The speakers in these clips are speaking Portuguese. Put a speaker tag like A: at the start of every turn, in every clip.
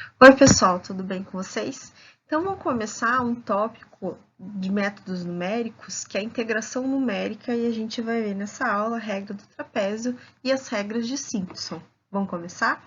A: Oi, pessoal, tudo bem com vocês? Então, vamos começar um tópico de métodos numéricos, que é a integração numérica, e a gente vai ver nessa aula a regra do trapézio e as regras de Simpson. Vamos começar?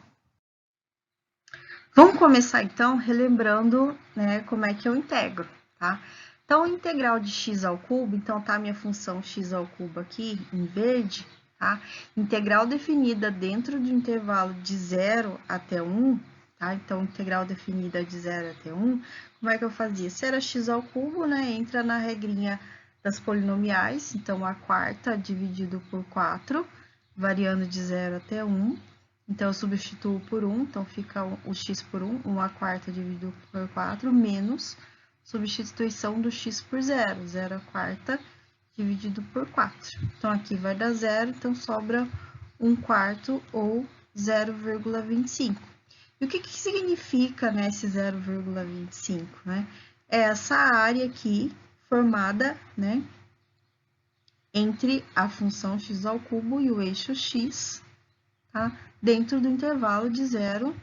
A: Vamos começar, então, relembrando, né, como é que eu integro, tá? Então, integral de x ao cubo, então tá a minha função x ao cubo aqui, em verde, tá? Integral definida dentro do intervalo de 0 até 1, tá? Então, integral definida de 0 até 1, como é que eu fazia? Se era x ao cubo, né, entra na regrinha das polinomiais, então, a quarta dividido por 4, variando de 0 até 1, então, eu substituo por 1, então fica o x por 1, 1 a quarta dividido por 4, menos substituição do x por 0, 0 a quarta dividido por 4. Então, aqui vai dar 0, então sobra 1 quarto ou 0,25. E o que significa, né, esse 0,25? Né? É essa área aqui formada, né, entre a função x ao cubo e o eixo x, tá? Dentro do intervalo de 0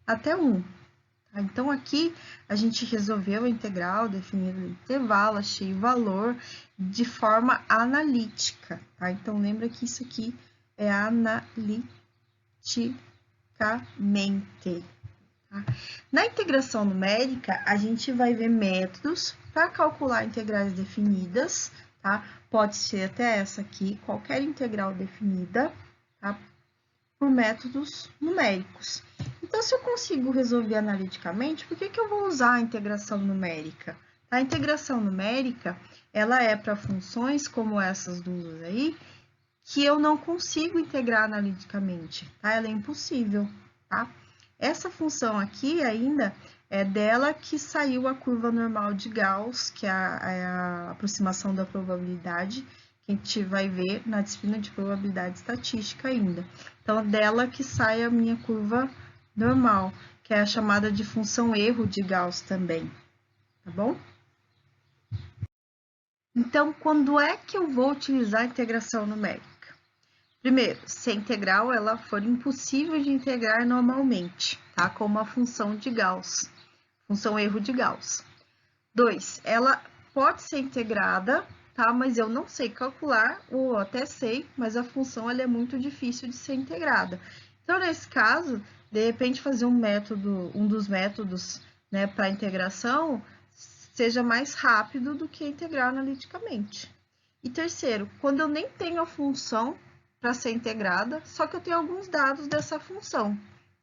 A: até 1. Tá? Então, aqui a gente resolveu a integral, definindo o intervalo, achei o valor de forma analítica. Tá? Então, lembra que isso aqui é analiticamente. Tá? Na integração numérica, a gente vai ver métodos para calcular integrais definidas. Tá? Pode ser até essa aqui, qualquer integral definida, tá? Por métodos numéricos. Então, se eu consigo resolver analiticamente, por que eu vou usar a integração numérica? A integração numérica, ela é para funções como essas duas aí, que eu não consigo integrar analiticamente, tá? Ela é impossível, tá? Essa função aqui ainda é dela que saiu a curva normal de Gauss, que é a aproximação da probabilidade, que a gente vai ver na disciplina de probabilidade estatística ainda. Então, dela que sai a minha curva normal, que é a chamada de função erro de Gauss também, tá bom? Então, quando é que eu vou utilizar a integração numérica? Primeiro, se a integral ela for impossível de integrar normalmente, tá? Como a função de Gauss, função erro de Gauss. 2, ela pode ser integrada, tá? Mas eu não sei calcular, ou até sei, mas a função ela é muito difícil de ser integrada. Então, nesse caso, de repente fazer um dos métodos, né, para integração seja mais rápido do que integrar analiticamente. E terceiro, quando eu nem tenho a função para ser integrada, só que eu tenho alguns dados dessa função,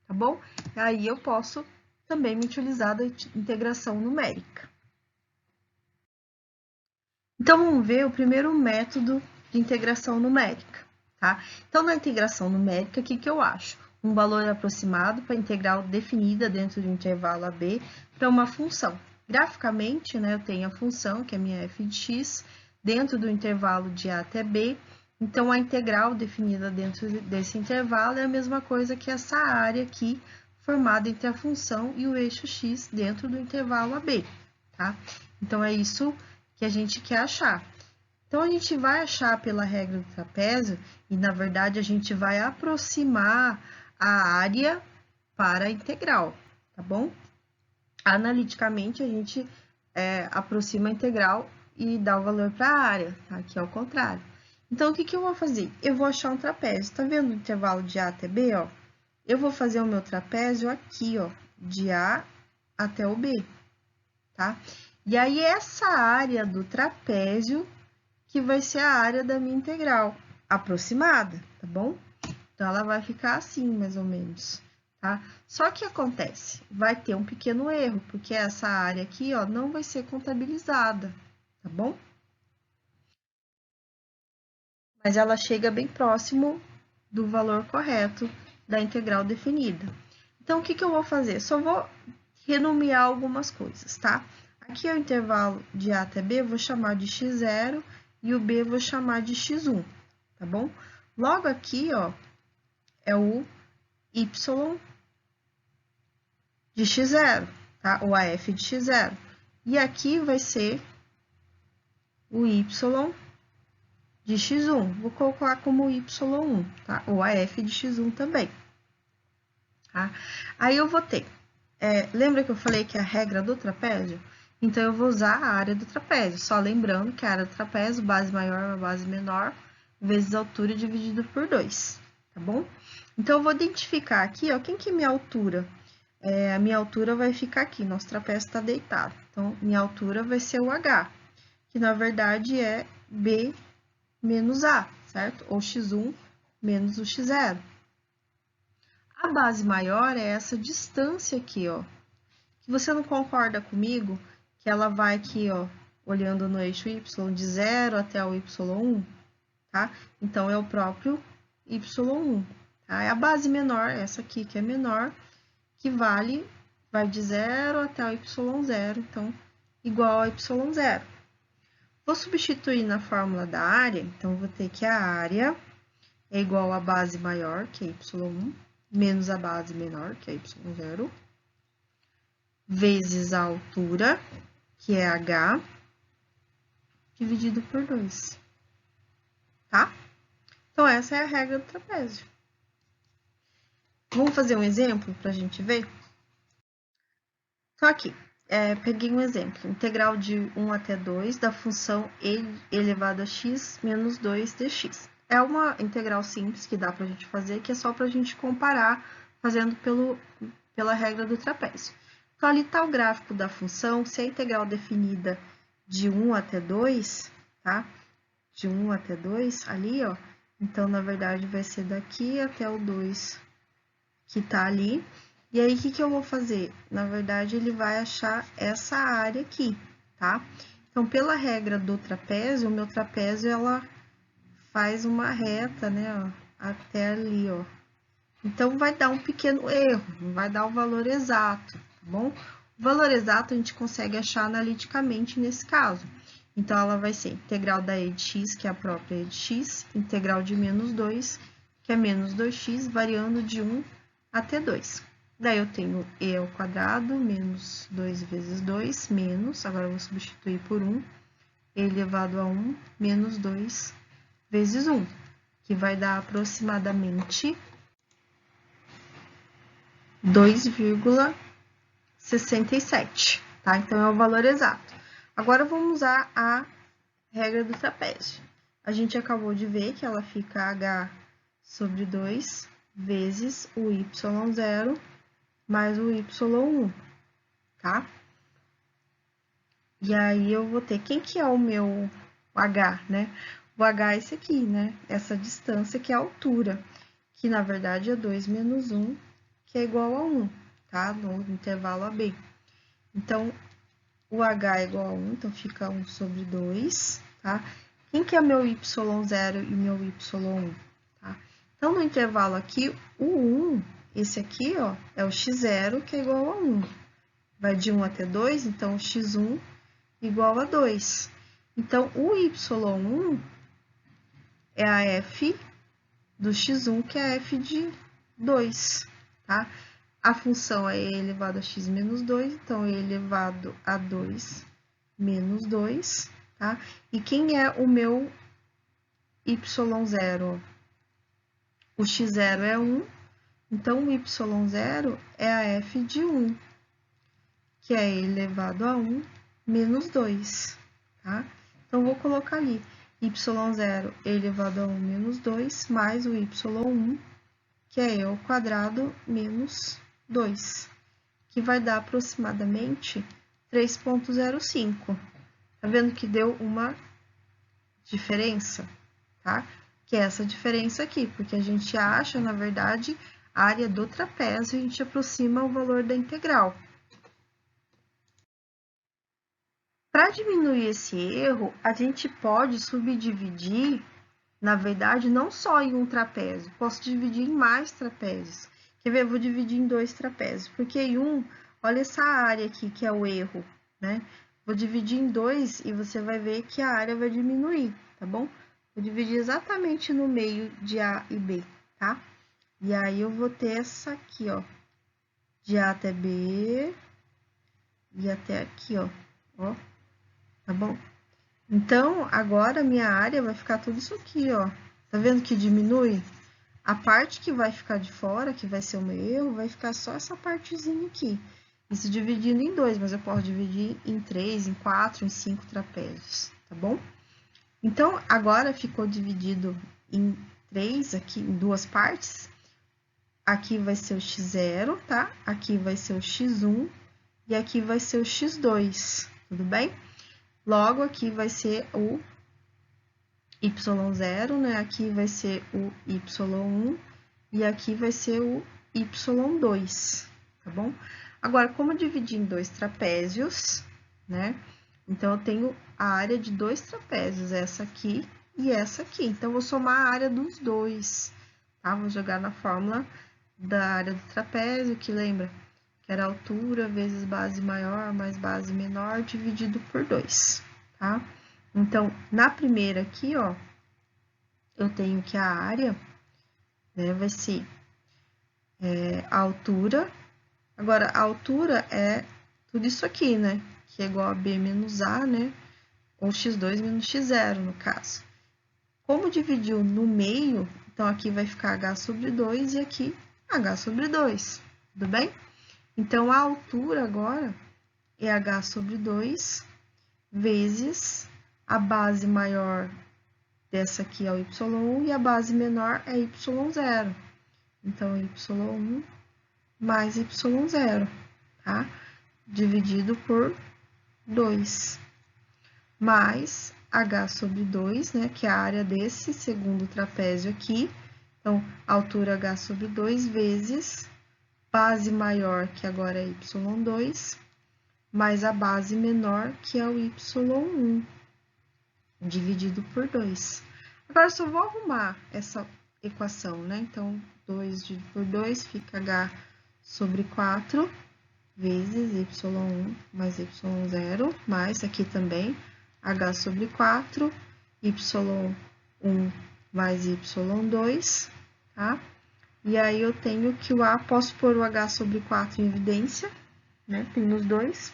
A: tá bom? Aí eu posso também me utilizar da integração numérica. Então, vamos ver o primeiro método de integração numérica, tá? Então, na integração numérica, o que eu acho? Um valor aproximado para a integral definida dentro do intervalo AB para uma função. Graficamente, né, eu tenho a função, que é minha f de x, dentro do intervalo de A até B. Então, a integral definida dentro desse intervalo é a mesma coisa que essa área aqui, formada entre a função e o eixo x dentro do intervalo AB, tá? Então, é isso que a gente quer achar. Então, a gente vai achar pela regra do trapézio e, na verdade, a gente vai aproximar a área para a integral, tá bom? Analiticamente, a gente aproxima a integral e dá o valor para a área, tá? Aqui é o contrário. Então, o que eu vou fazer? Eu vou achar um trapézio. Tá vendo o intervalo de A até B, ó? Eu vou fazer o meu trapézio aqui, ó, de A até o B, tá? E aí, essa área do trapézio que vai ser a área da minha integral, aproximada, tá bom? Então, ela vai ficar assim, mais ou menos, tá? Só que acontece, vai ter um pequeno erro, porque essa área aqui, ó, não vai ser contabilizada, tá bom? Mas ela chega bem próximo do valor correto da integral definida. Então, o que eu vou fazer? Só vou renomear algumas coisas, tá? Aqui é o intervalo de A até B, eu vou chamar de x0 e o B eu vou chamar de x1, tá bom? Logo aqui, ó, é o y de x0, tá? Ou a f de x0. E aqui vai ser o y de x1. Vou colocar como y1, tá? Ou a f de x1 também, tá? Aí eu vou ter lembra que eu falei que é a regra do trapézio? Então, eu vou usar a área do trapézio, só lembrando que a área do trapézio, base maior, base menor, vezes a altura dividido por 2, tá bom? Então, eu vou identificar aqui, ó, quem que é minha altura? A minha altura vai ficar aqui, nosso trapézio está deitado. Então, minha altura vai ser o H, que na verdade é B menos A, certo? Ou x1 menos o x0. A base maior é essa distância aqui, ó. Que você não concorda comigo que ela vai aqui, ó, olhando no eixo y de 0 até o y1, tá? Então, é o próprio y1, tá? É a base menor, essa aqui que é menor, que vai de 0 até o y0, então, igual a y0. Vou substituir na fórmula da área, então, vou ter que a área é igual à base maior, que é y1, menos a base menor, que é y0, vezes a altura, que é h, dividido por 2, tá? Então, essa é a regra do trapézio. Vamos fazer um exemplo para a gente ver? Então, aqui, peguei um exemplo, integral de 1 até 2 da função e elevado a x menos 2 dx. É uma integral simples que dá para a gente fazer, que é só para a gente comparar, fazendo pela regra do trapézio. Então, ali está o gráfico da função, se a integral definida de 1 até 2, tá? De 1 até 2, ali, ó. Então, na verdade, vai ser daqui até o 2, que tá ali. E aí, o que eu vou fazer? Na verdade, ele vai achar essa área aqui, tá? Então, pela regra do trapézio, o meu trapézio, ela faz uma reta, né, ó, até ali, ó. Então, vai dar um pequeno erro, não vai dar o valor exato, tá bom? O valor exato a gente consegue achar analiticamente nesse caso. Então, ela vai ser integral da e de x, que é a própria e de x, integral de menos 2, que é menos 2x, variando de 1 até 2. Daí, eu tenho e ao quadrado, menos 2 vezes 2, menos, agora eu vou substituir por 1, e elevado a 1, menos 2 vezes 1, que vai dar aproximadamente 2,67, tá? Então, é o valor exato. Agora, vamos usar a regra do trapézio. A gente acabou de ver que ela fica h sobre 2 vezes o y0 mais o y1, tá? E aí, eu vou ter... Quem que é o meu h, né? O h é esse aqui, né? Essa distância que é a altura, que na verdade é 2 menos 1, que é igual a 1, tá? No intervalo AB. Então, o h é igual a 1, então fica 1 sobre 2, tá? Quem que é meu y0 e meu y1, tá? Então, no intervalo aqui, o 1, esse aqui, ó, é o x0, que é igual a 1. Vai de 1 até 2, então, x1 igual a 2. Então, o y1 é a f do x1, que é a f de 2, tá? A função é e elevado a x menos 2, então, e elevado a 2 menos 2, tá? E quem é o meu y0? O x0 é 1, então, o y0 é a f de 1, que é e elevado a 1 menos 2, tá? Então, vou colocar ali y0 elevado a 1 menos 2, mais o y1, que é e ao quadrado menos 2, que vai dar aproximadamente 3,05. Tá vendo que deu uma diferença, tá? Que é essa diferença aqui, porque a gente acha, na verdade, a área do trapézio e a gente aproxima o valor da integral. Para diminuir esse erro, a gente pode subdividir, na verdade, não só em um trapézio, posso dividir em mais trapézios. Quer ver? Eu vou dividir em 2 trapézios, porque em um, olha essa área aqui, que é o erro, né? Vou dividir em 2 e você vai ver que a área vai diminuir, tá bom? Vou dividir exatamente no meio de A e B, tá? E aí, eu vou ter essa aqui, ó, de A até B e até aqui, ó, tá bom? Então, agora, minha área vai ficar tudo isso aqui, ó. Tá vendo que diminui? A parte que vai ficar de fora, que vai ser o meu erro, vai ficar só essa partezinha aqui. isso dividindo em 2, mas eu posso dividir em 3, em 4, em 5 trapézios, tá bom? Então, agora ficou dividido em 3, aqui em 2 partes. Aqui vai ser o x0, tá? Aqui vai ser o x1 e aqui vai ser o x2, tudo bem? Logo, aqui vai ser o y0, né? Aqui vai ser o y1 e aqui vai ser o y2, tá bom? Agora, como dividir em 2 trapézios, né? Então, eu tenho a área de 2 trapézios, essa aqui e essa aqui. Então, eu vou somar a área dos dois, tá? Vou jogar na fórmula da área do trapézio, que lembra? Que era altura vezes base maior mais base menor dividido por 2, tá? Então, na primeira aqui, ó, eu tenho que a área, né, vai ser a altura. Agora, a altura é tudo isso aqui, né? Que é igual a B menos A, né? Ou x2 menos x0, no caso. Como dividiu no meio, então aqui vai ficar h sobre 2 e aqui h sobre 2, tudo bem? Então, a altura agora é h sobre 2 vezes a base maior dessa aqui é o y1 e a base menor é y0. Então, y1 mais y0, tá? Dividido por 2, mais h sobre 2, né? Que é a área desse segundo trapézio aqui. Então, altura h sobre 2 vezes base maior, que agora é y2, mais a base menor, que é o y1, dividido por 2. Agora, eu só vou arrumar essa equação, né? Então, 2 dividido por 2 fica h sobre 4 vezes y1 mais y0, mais aqui também h sobre 4, y1 mais y2, tá? E aí, eu tenho que o a, posso pôr o h sobre 4 em evidência, né? Tem nos dois.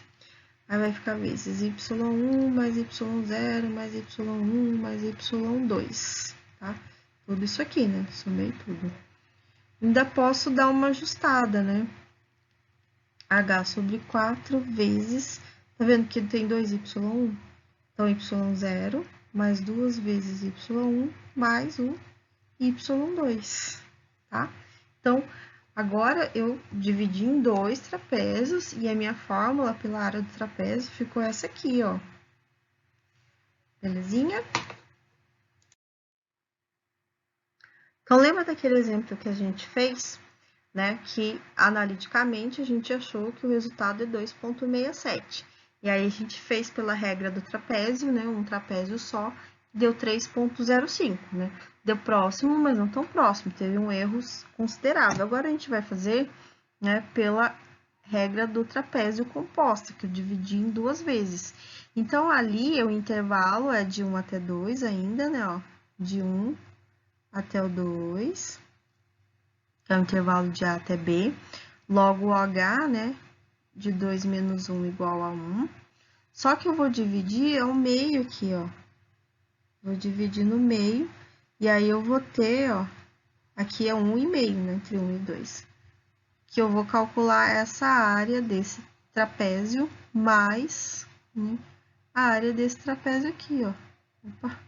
A: Aí, vai ficar vezes y1 mais y0 mais y1 mais y2, tá? Tudo isso aqui, né? Somei tudo. Ainda posso dar uma ajustada, né? H sobre 4 vezes... Tá vendo que tem 2y1? Então, y0 mais 2 vezes y1 mais o y2, tá? Então, agora eu dividi em 2 trapézios e a minha fórmula pela área do trapézio ficou essa aqui, ó. Belezinha? Então, lembra daquele exemplo que a gente fez, né? Que analiticamente a gente achou que o resultado é 2,67. E aí a gente fez pela regra do trapézio, né? Um trapézio só, deu 3,05, né? Deu próximo, mas não tão próximo, teve um erro considerável. Agora a gente vai fazer, né, pela regra do trapézio composta, que eu dividi em 2 vezes. Então, ali o intervalo é de 1 até 2 ainda, né, ó, de 1 até o 2, que é o intervalo de A até B. Logo, o H, né, de 2 menos 1 igual a 1. Só que eu vou dividir ao meio aqui, ó. Vou dividir no meio, e aí eu vou ter, ó, aqui é 1,5, né, entre 1 e 2. Que eu vou calcular essa área desse trapézio mais, né, a área desse trapézio aqui, ó. Opa,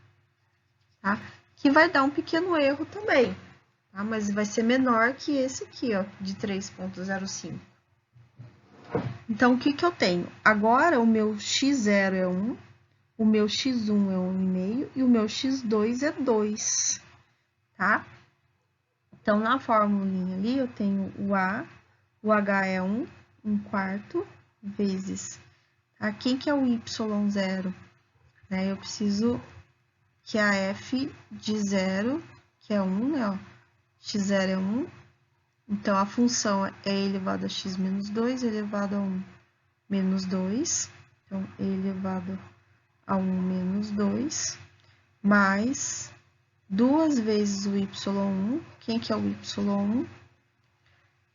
A: tá? Que vai dar um pequeno erro também, tá? Mas vai ser menor que esse aqui, ó, de 3,05. Então, o que que eu tenho? Agora, o meu x0 é 1, o meu x1 é 1,5 e o meu x2 é 2, tá? Então, na formulinha ali, eu tenho o A, o H é 1 quarto, vezes... Tá? Quem que é o y0? Né? Eu preciso que a f de 0, que é 1, né? Ó, x0 é 1. Então, a função é e elevado a x menos 2 elevado a 1 menos 2. Então, e elevado a 1 menos 2, mais 2 vezes o y1. Quem que é o y1?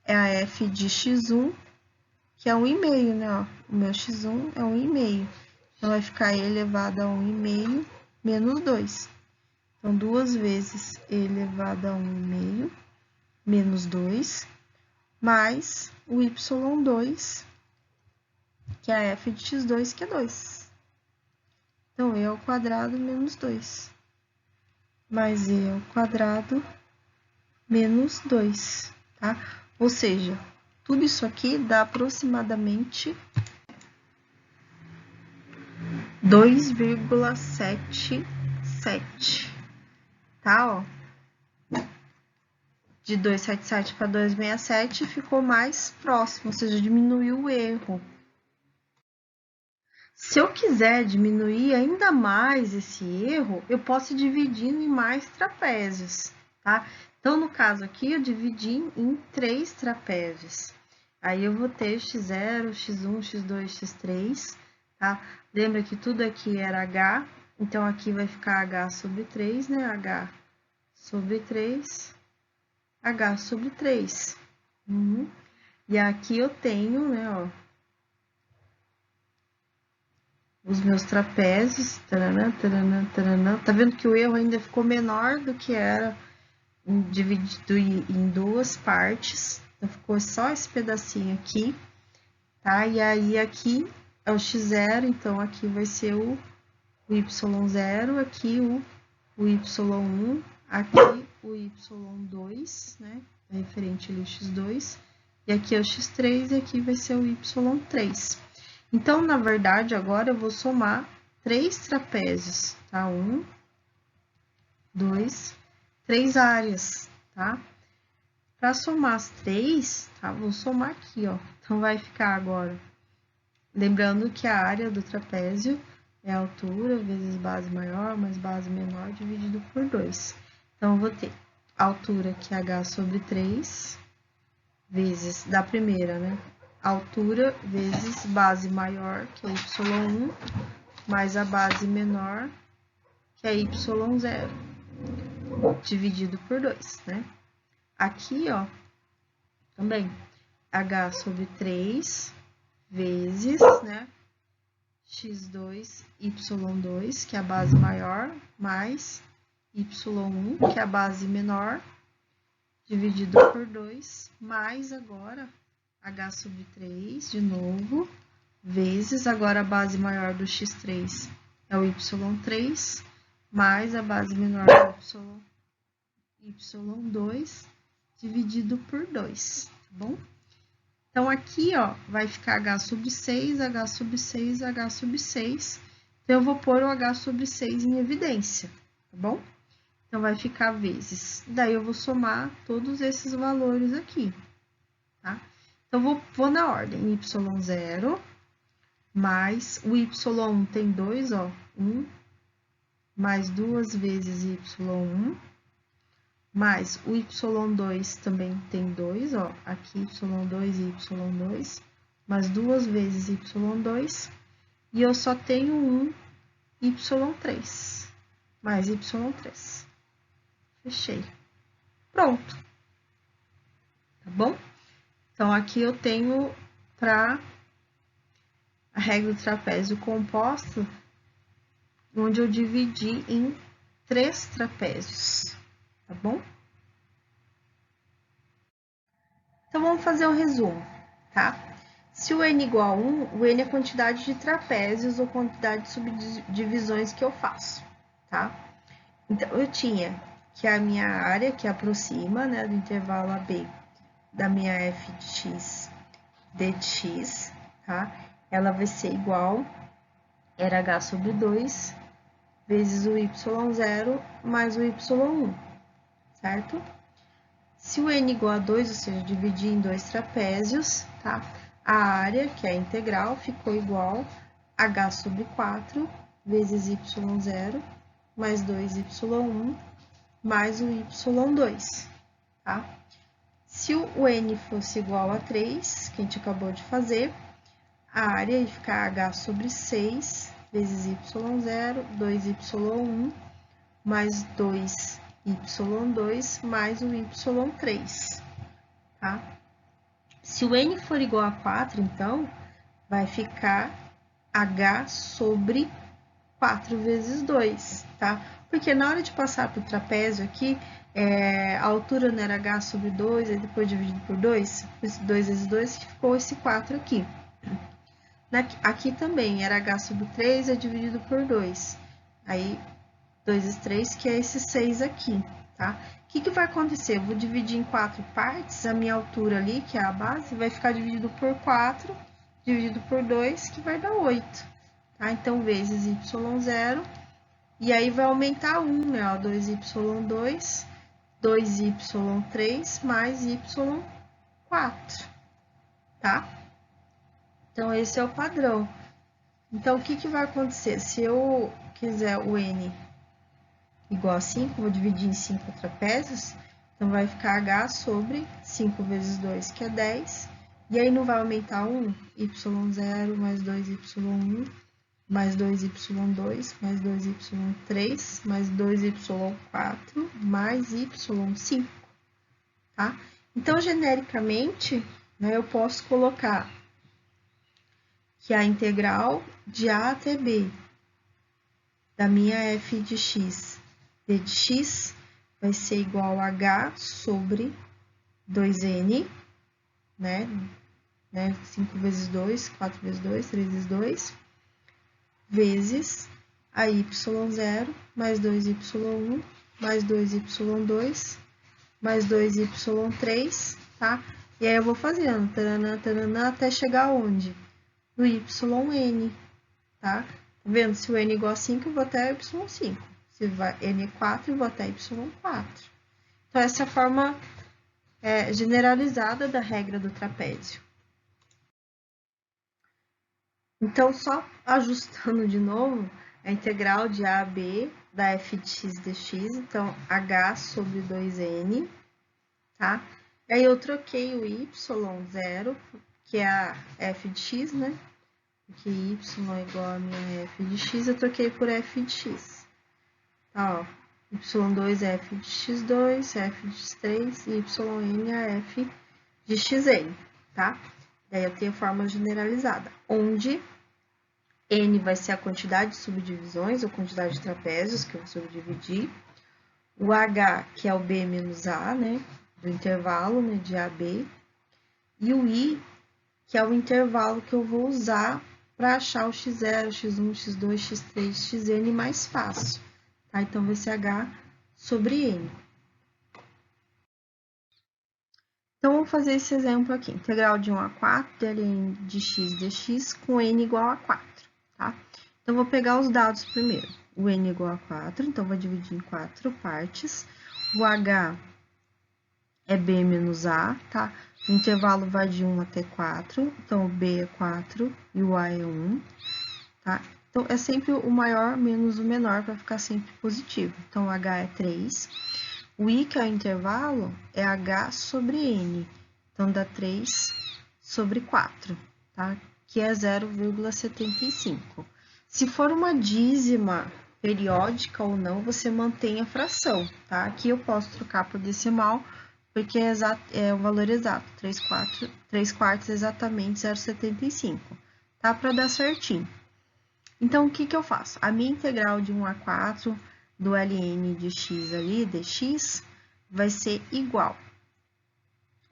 A: É a f de x1, que é 1,5, né? Ó, o meu x1 é 1,5. Então, vai ficar e elevado a 1,5 menos 2. Então, 2 vezes e elevado a 1,5 menos 2, mais o y2, que é a f de x2, que é 2. Então, e ao quadrado menos 2. Mais e ao quadrado menos 2, tá? Ou seja, tudo isso aqui dá aproximadamente 2,77, tá? Ó, de 277 para 267 ficou mais próximo, ou seja, diminuiu o erro. Se eu quiser diminuir ainda mais esse erro, eu posso ir dividindo em mais trapézios, tá? Então, no caso aqui, eu dividi em 3 trapézios. Aí, eu vou ter x0, x1, x2, x3, tá? Lembra que tudo aqui era h, então aqui vai ficar h sobre 3, né? h sobre 3, h sobre 3. E aqui eu tenho, né, ó, os meus trapézios, taranã, taranã, taranã. Tá vendo que o erro ainda ficou menor do que era dividido em 2 partes. Então, ficou só esse pedacinho aqui, tá? E aí, aqui é o x0, então aqui vai ser o y0, aqui o y1, aqui o y2, né? É referente ali ao x2. E aqui é o x3 e aqui vai ser o y3. Então, na verdade, agora eu vou somar 3 trapézios, tá? 1, 2, 3 áreas, tá? Para somar as 3, tá? Vou somar aqui, ó. Então, vai ficar agora, lembrando que a área do trapézio é a altura vezes base maior mais base menor dividido por 2. Então, eu vou ter a altura, que é h sobre 3, vezes da primeira, né? Altura vezes base maior, que é y1, mais a base menor, que é y0, dividido por 2, né? Aqui, ó, também, h sobre 3 vezes, né, x2, y2, que é a base maior, mais y1, que é a base menor, dividido por 2, mais agora h sobre 3, de novo, vezes, agora a base maior do x3 é o y3, mais a base menor do y2, dividido por 2, tá bom? Então, aqui, ó, vai ficar h sobre 6, h sobre 6, h sobre 6. Então, eu vou pôr o h sobre 6 em evidência, tá bom? Então, vai ficar vezes. Daí, eu vou somar todos esses valores aqui, tá? Então, vou na ordem, y0, mais o y1 tem 2, ó, 1, mais 2 vezes y1, mais o y2 também tem 2, ó, aqui y2 e y2, mais 2 vezes y2, e eu só tenho um y3, mais y3. Fechei. Pronto. Tá bom? Então, aqui eu tenho para a regra do trapézio composto, onde eu dividi em 3 trapézios, tá bom? Então, vamos fazer um resumo, tá? Se o n igual a 1, o n é a quantidade de trapézios ou quantidade de subdivisões que eu faço, tá? Então, eu tinha que a minha área, que aproxima, né, do intervalo AB, da minha f de x dx, tá? Ela vai ser igual, era h sobre 2, vezes o y0 mais o y1, certo? Se o n igual a 2, ou seja, dividir em 2 trapézios, tá? A área, que é a integral, ficou igual a h sobre 4 vezes y0 mais 2y1 mais o y2, tá? Se o n fosse igual a 3, que a gente acabou de fazer, a área ia ficar h sobre 6 vezes y0, 2y1 mais 2y2 mais o y3, tá? Se o n for igual a 4, então, vai ficar h sobre 4 vezes 2, tá? Porque na hora de passar para o trapézio aqui, a altura não era h sobre 2, aí depois dividido por 2, esse 2 vezes 2, ficou esse 4 aqui. Aqui também era h sobre 3 é dividido por 2. Aí, 2 vezes 3, que é esse 6 aqui, tá? O que vai acontecer? Eu vou dividir em 4 partes, a minha altura ali, que é a base, vai ficar dividido por 4, dividido por 2, que vai dar 8, tá? Então, vezes y0, e aí vai aumentar 1, né? Ó, 2y2, 2y3 mais y4, tá? Então, esse é o padrão. Então, o que vai acontecer? Se eu quiser o n igual a 5, vou dividir em 5 trapézios, então vai ficar h sobre 5 vezes 2, que é 10, e aí não vai aumentar 1? y0 mais 2y1, mais 2y2, mais 2y3, mais 2y4, mais y5, tá? Então, genericamente, né, eu posso colocar que a integral de a até b da minha f de x d de x vai ser igual a h sobre 2n, né? 5 vezes 2, 4 vezes 2, 3 vezes 2, vezes a y0 mais 2y1 mais 2y2 mais 2y3, tá? E aí eu vou fazendo, taranã, taranã, até chegar onde? No yn, tá? Tá vendo? Se o n é igual a 5, eu vou até y5. Se n é 4, eu vou até y4. Então, essa é a forma generalizada da regra do trapézio. Então, só ajustando de novo, a integral de a a b da f de x dx, então, h sobre 2n, tá? Aí, eu troquei o y0, que é a f de x, né? Porque y é igual a minha f de x, eu troquei por f de x. Tá, ó. y2 é f de x2, f de x3 e yn é f de xn, tá? Daí eu tenho a fórmula generalizada, onde n vai ser a quantidade de subdivisões, ou quantidade de trapézios que eu vou subdividir. O h, que é o b menos a, né? Do intervalo, né? De a, b. E o i, que é o intervalo que eu vou usar para achar o x0, x1, x2, x3, xn mais fácil. Tá? Então, vai ser h sobre n. Então, vamos fazer esse exemplo aqui. Integral de 1 a 4, ln de x dx com n igual a 4, tá? Então, vou pegar os dados primeiro. O n igual a 4, então, vou dividir em 4 partes. O h é b menos a, tá? O intervalo vai de 1 até 4, então, o b é 4 e o a é 1, tá? Então, é sempre o maior menos o menor para ficar sempre positivo. Então, o h é 3. O i, que é o intervalo, é h sobre n. Então, dá 3 sobre 4, tá? Que é 0,75. Se for uma dízima periódica ou não, você mantém a fração, tá? Aqui eu posso trocar por decimal, porque é o valor exato, 3 quartos exatamente 0,75, tá? Para dar certinho. Então, o que eu faço? A minha integral de 1 a 4 do ln de x ali, dx, vai ser igual.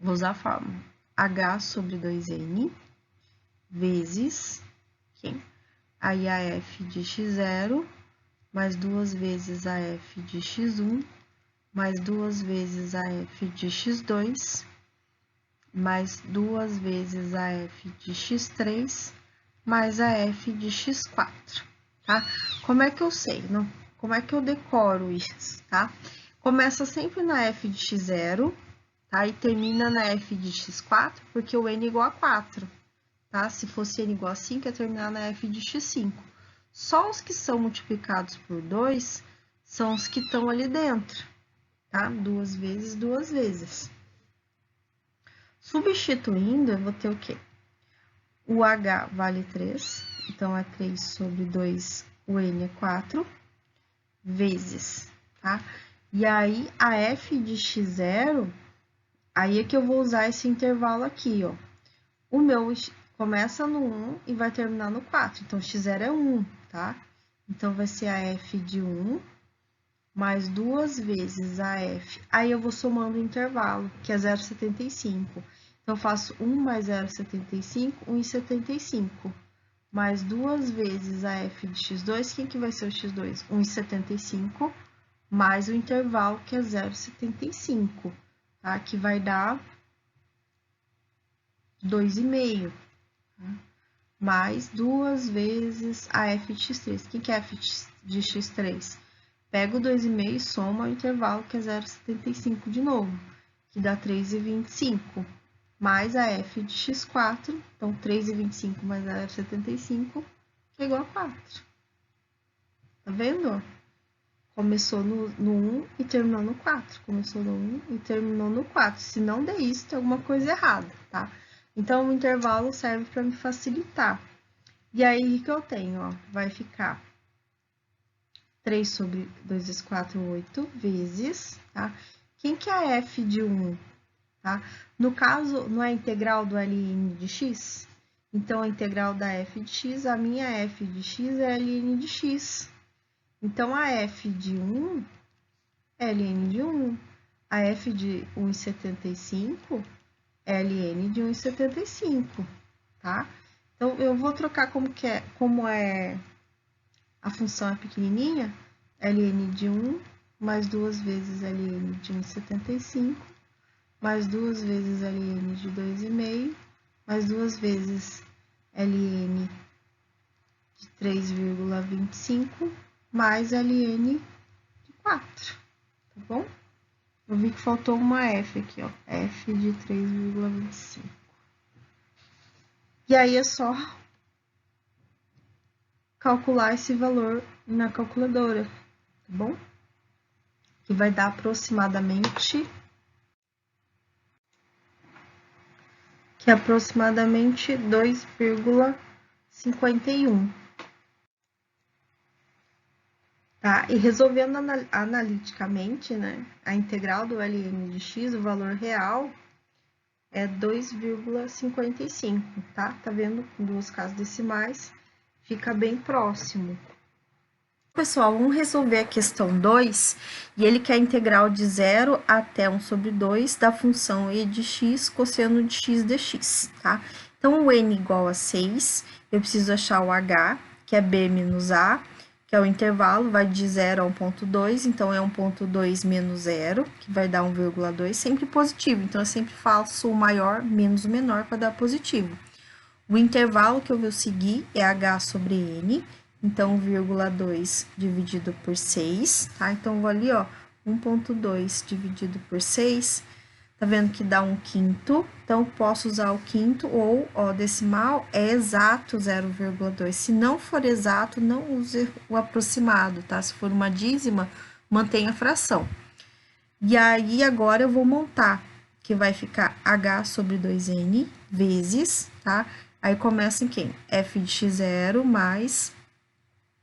A: Vou usar a fórmula h sobre 2n vezes aí a f de x0 mais 2 vezes a f de x1 mais 2 vezes a f de x2 mais 2 vezes a f de x3 mais a f de x4, tá? Como é que eu sei? Não? Como é que eu decoro isso, tá? Começa sempre na f de x0, tá? E termina na f de x4, porque o n é igual a 4, tá? Se fosse n igual a 5, ia terminar na f de x5. Só os que são multiplicados por 2 são os que estão ali dentro, tá? 2 vezes, 2 vezes. Substituindo, eu vou ter o quê? O h vale 3, então é 3 sobre 2, o n é 4, vezes, tá? E aí, a f de x0, aí é que eu vou usar esse intervalo aqui, ó. O meu começa no 1 e vai terminar no 4, então x0 é 1, tá? Então, vai ser a f de 1 mais 2 vezes a f. Aí, eu vou somando o intervalo, que é 0,75. Então, eu faço 1 mais 0,75, 1,75. mais 2 vezes a f de x2. Quem que vai ser o x2? 1,75, mais o intervalo, que é 0,75, tá? Que vai dar 2,5, tá? Mais 2 vezes a f de x3. Quem que é f de x3? Pega o 2,5 e soma o intervalo, que é 0,75 de novo, que dá 3,25, mais a f de x4, então 3,25 mais 0,75, que é igual a 4. Tá vendo? Começou no 1 e terminou no 4. Começou no 1 e terminou no 4. Se não der isso, tem alguma coisa errada, tá? Então, o intervalo serve para me facilitar. E aí, o que eu tenho, ó? Vai ficar 3 sobre 2 vezes 4, 8 vezes, tá? Quem que é a f de 1, tá? No caso, não é a integral do ln de x? Então, a integral da f de x, a minha f de x é ln de x. Então, a f de 1 é ln de 1. A f de 1,75 é ln de 1,75, tá? Então, eu vou trocar como é a função é pequenininha, ln de 1 mais 2 vezes ln de 1,75, mais 2 vezes ln de 2,5, mais 2 vezes ln de 3,25, mais ln de 4, tá bom? Eu vi que faltou uma f aqui, ó, f de 3,25. E aí, é só calcular esse valor na calculadora, tá bom? Que vai dar aproximadamente 2,51. Tá? E resolvendo analiticamente, né, a integral do ln de x, o valor real é 2,55, tá? Tá vendo? Com duas casas decimais, fica bem próximo. Pessoal, vamos resolver a questão 2, e ele quer a integral de 0 até 1 sobre 2 da função e de x cosseno de x dx, tá? Então, o n igual a 6, eu preciso achar o h, que é b menos a, que é o intervalo, vai de 0 a 1,2, então é 1,2 menos 0, que vai dar 1,2, sempre positivo, então eu sempre faço o maior menos o menor para dar positivo. O intervalo que eu vou seguir é h sobre n, então 1,2 dividido por 6, tá? Então, vou ali, ó, 1,2 dividido por 6, tá vendo que dá 1/5, então, posso usar o quinto ou, ó, decimal é exato 0,2. Se não for exato, não use o aproximado, tá? Se for uma dízima, mantenha a fração. E aí, agora eu vou montar, que vai ficar h sobre 2n vezes, tá? Aí, começa em quem? F de x0 mais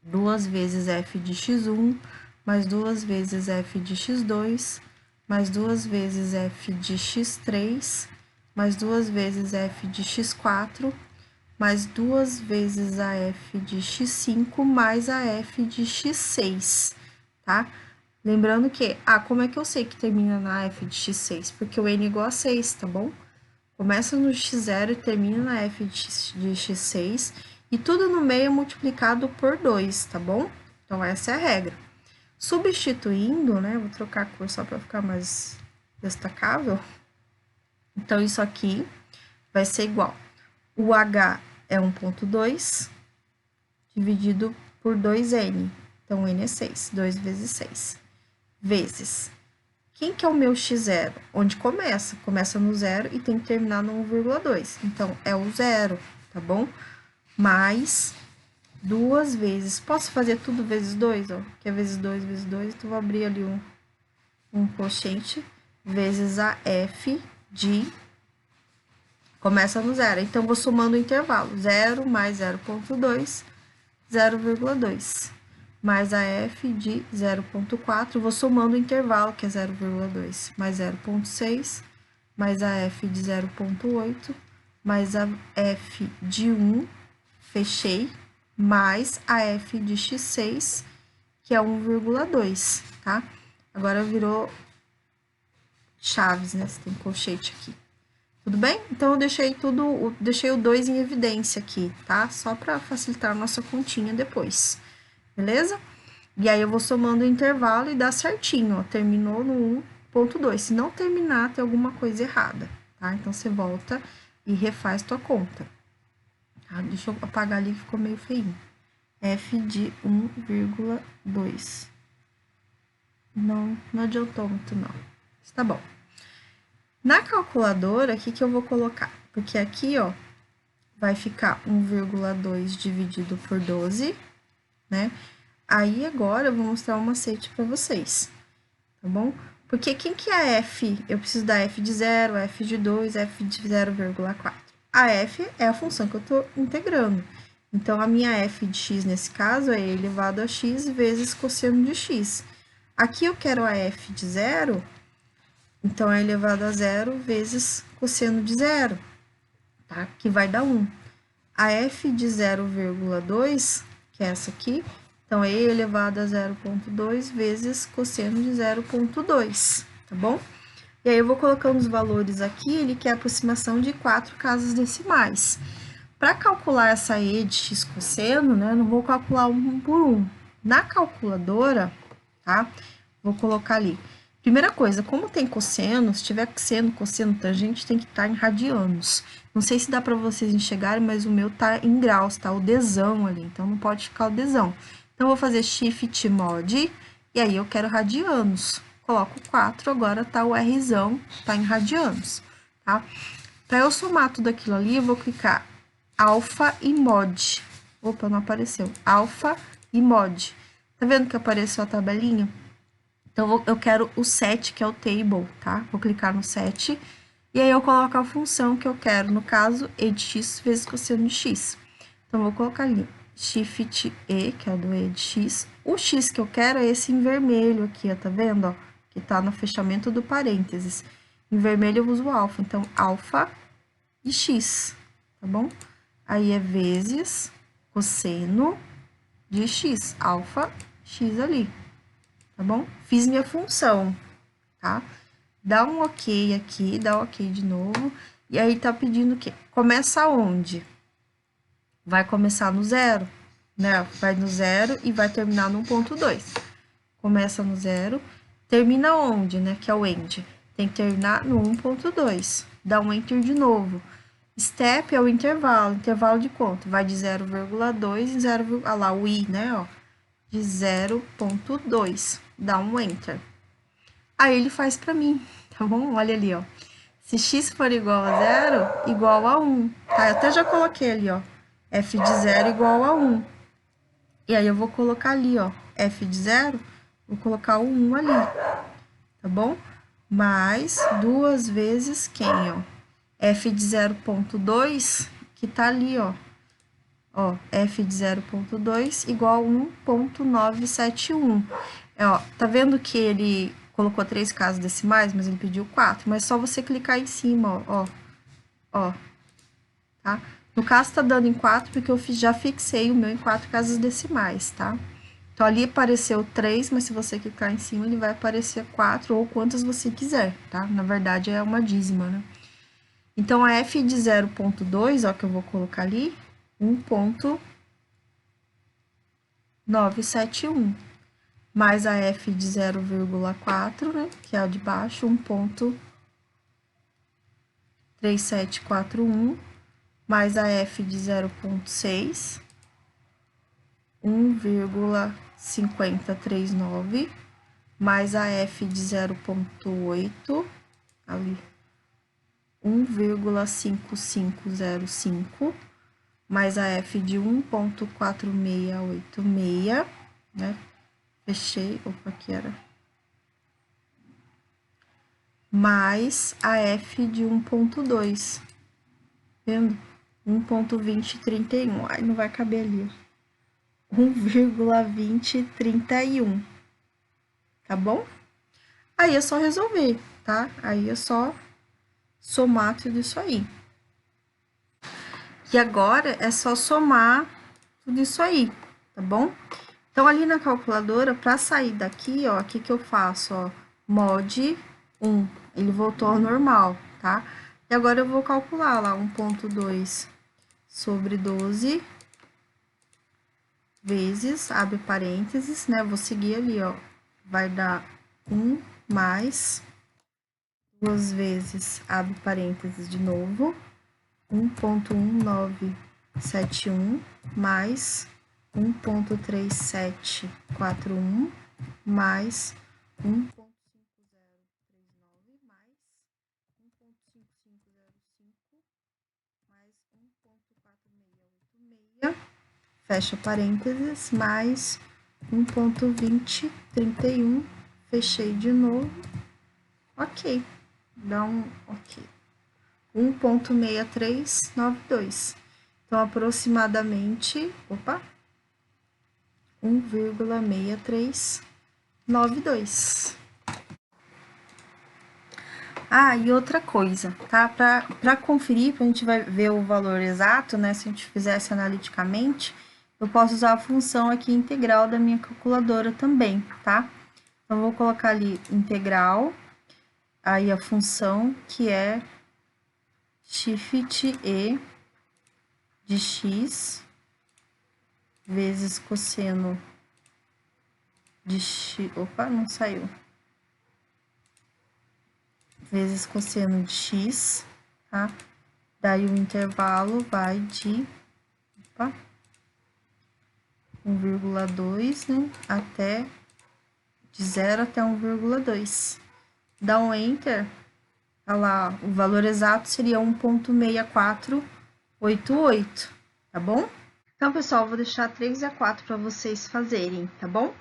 A: 2 vezes f de x1, mais 2 vezes f de x2, mais 2 vezes f de x3, mais 2 vezes f de x4, mais 2 vezes a f de x5, mais a f de x6, tá? Lembrando que, como é que eu sei que termina na f de x6? Porque o n é igual a 6, tá bom? Começa no x0 e termina na f de x6, e tudo no meio é multiplicado por 2, tá bom? Então, essa é a regra. Substituindo, né, vou trocar a cor só para ficar mais destacável. Então, isso aqui vai ser igual. O h é 1,2 dividido por 2n. Então, n é 6, 2 vezes 6. Vezes. Quem que é o meu x0? Onde começa? Começa no 0 e tem que terminar no 1,2. Então, é o 0, tá bom? Mais 2 vezes. Posso fazer tudo vezes 2, ó? Que é vezes 2, vezes 2. Então, vou abrir ali um quociente. Vezes a f de... Começa no 0. Então, vou somando o intervalo. 0 mais 0,2, 0,2. Mais a f de 0,4, vou somando o intervalo, que é 0,2, mais 0,6, mais a f de 0,8, mais a f de 1, fechei, mais a f de x6, que é 1,2, tá? Agora virou chaves, né? Você tem colchete aqui. Tudo bem? Então, eu deixei o 2 em evidência aqui, tá? Só para facilitar a nossa continha depois, beleza? E aí, eu vou somando o intervalo e dá certinho, ó, terminou no 1,2. Se não terminar, tem alguma coisa errada, tá? Então, você volta e refaz tua conta. Tá? Deixa eu apagar ali que ficou meio feinho. F de 1,2. Não adiantou muito, não. Tá bom. Na calculadora, o que eu vou colocar? Porque aqui, ó, vai ficar 1,2 dividido por 12, né? Aí, agora, eu vou mostrar um macete para vocês, tá bom? Porque quem que é a F? Eu preciso da F de 0, F de 2, F de 0,4. A F é a função que eu tô integrando. Então, a minha F de x, nesse caso, é elevado a x vezes cosseno de x. Aqui eu quero a F de 0, então, é elevado a 0 vezes cosseno de 0, tá? Que vai dar 1. A F de 0,2, que é essa aqui, então, é elevado a 0,2 vezes cosseno de 0,2, tá bom? E aí, eu vou colocando os valores aqui, ele quer aproximação de 4 casas decimais. Para calcular essa E de x cosseno, né, eu não vou calcular um por um. Na calculadora, tá? Vou colocar ali. Primeira coisa, como tem cosseno, se tiver seno, cosseno, tangente, tem que estar em radianos. Não sei se dá para vocês enxergarem, mas o meu tá em graus, tá? O desão ali, então não pode ficar o desão. Então, eu vou fazer shift mod, e aí eu quero radianos. Coloco 4, agora tá o Rzão, tá em radianos, tá? Para eu somar tudo aquilo ali, eu vou clicar alfa e mod. Opa, não apareceu. Alfa e mod. Tá vendo que apareceu a tabelinha? Então, eu quero o set, que é o table, tá? Vou clicar no set, e aí eu coloco a função que eu quero, no caso, e de x vezes cosseno de x. Então, vou colocar ali, shift E, que é o do E de x. O x que eu quero é esse em vermelho aqui, ó, tá vendo, ó? Que tá no fechamento do parênteses. Em vermelho eu uso o alfa, então, alfa de x, tá bom? Aí, é vezes cosseno de x, alfa x ali. Tá bom? Fiz minha função, tá? Dá um ok aqui, dá um ok de novo. E aí, tá pedindo o quê? Começa onde? Vai começar no 0, né? Vai no 0 e vai terminar no 1,2. Começa no 0, termina onde, né? Que é o end. Tem que terminar no 1,2. Dá um enter de novo. Step é o intervalo de quanto? Vai de 0,2 em 0, ah lá, o i, né, ó, de 0,2. Dá um enter. Aí ele faz para mim, tá bom? Olha ali, ó. Se x for igual a 0, igual a 1, tá? Eu até já coloquei ali, ó. F de 0 igual a 1. E aí eu vou colocar ali, ó. F de 0, vou colocar o 1 ali, tá bom? Mais 2 vezes quem, ó? F de 0,2, que tá ali, ó. Ó, F de 0,2 igual a 1,971. Ó, tá vendo que ele colocou 3 casas decimais, mas ele pediu 4? Mas é só você clicar em cima, ó, tá? No caso, tá dando em 4, porque eu já fixei o meu em 4 casas decimais, tá? Então, ali apareceu 3, mas se você clicar em cima, ele vai aparecer 4 ou quantas você quiser, tá? Na verdade, é uma dízima, né? Então, a F de 0,2, ó, que eu vou colocar ali, 1,971. Mais a F de 0,4, né, que é a de baixo, 1,3741, mais a F de 0,6, 1,5039, mais a F de 0,8, ali, 1,5505, mais a F de 1,4686, né? Fechei, opa, aqui era. Mais a F de 1,2. Vendo? 1,2031. Ai, não vai caber ali. 1,2031. Tá bom? Aí é só resolver, tá? Aí é só somar tudo isso aí. E agora é só somar tudo isso aí, tá bom? Então, ali na calculadora, para sair daqui, ó, o que eu faço, ó? Mod 1. Ele voltou ao normal, tá? E agora eu vou calcular lá 1,2 sobre 12 vezes, abre parênteses, né? Vou seguir ali, ó. Vai dar 1 mais 2 vezes, abre parênteses de novo, 1,1971 mais 1,3741 mais 1,5039 mais 1,5505 mais 1,4686, fecha parênteses, mais 1,2031, fechei de novo, ok, dá um ok. 1,6392. Então, aproximadamente, 1,6392. Ah, e outra coisa, tá? Para conferir, a gente vai ver o valor exato, né? Se a gente fizesse analiticamente, eu posso usar a função aqui integral da minha calculadora também, tá? Então, eu vou colocar ali integral, aí a função que é shift E de x vezes cosseno de x, não saiu, vezes cosseno de x, tá? Daí o intervalo vai de 1,2, né, até de 0 até 1,2. Dá um enter, olha lá, o valor exato seria 1,6488, tá bom? Então, pessoal, vou deixar 3 e a 4 para vocês fazerem, tá bom?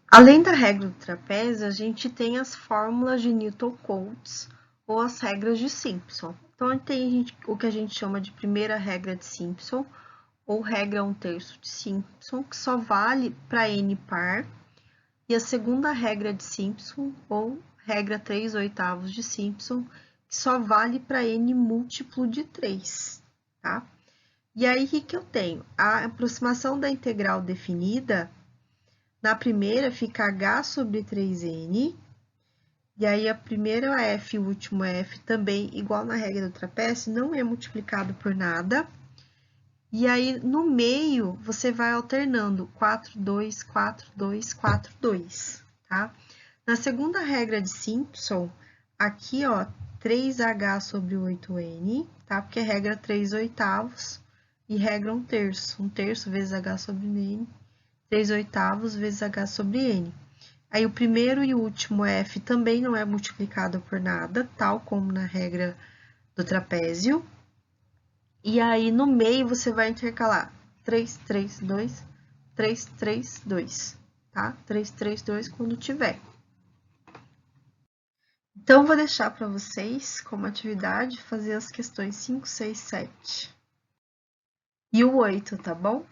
A: Além da regra do trapézio, a gente tem as fórmulas de Newton-Cotes ou as regras de Simpson. Então, tem o que a gente chama de primeira regra de Simpson ou regra 1/3 de Simpson, que só vale para n par, e a segunda regra de Simpson ou regra 3/8 de Simpson, que só vale para n múltiplo de 3, tá? E aí, o que eu tenho? A aproximação da integral definida, na primeira fica h sobre 3n, e aí a primeira é f e o último é f também, igual na regra do trapézio, não é multiplicado por nada. E aí, no meio, você vai alternando 4, 2, 4, 2, 4, 2, tá? Na segunda regra de Simpson, aqui, ó, 3h sobre 8n, tá? Porque é regra 3/8 e regra 1/3. 1/3 vezes h sobre n, 3/8 vezes h sobre n. Aí, o primeiro e o último f também não é multiplicado por nada, tal como na regra do trapézio. E aí, no meio, você vai intercalar 3, 3, 2, 3, 3, 2, tá? 3, 3, 2 quando tiver. Então, vou deixar para vocês, como atividade, fazer as questões 5, 6, 7 e o 8, tá bom?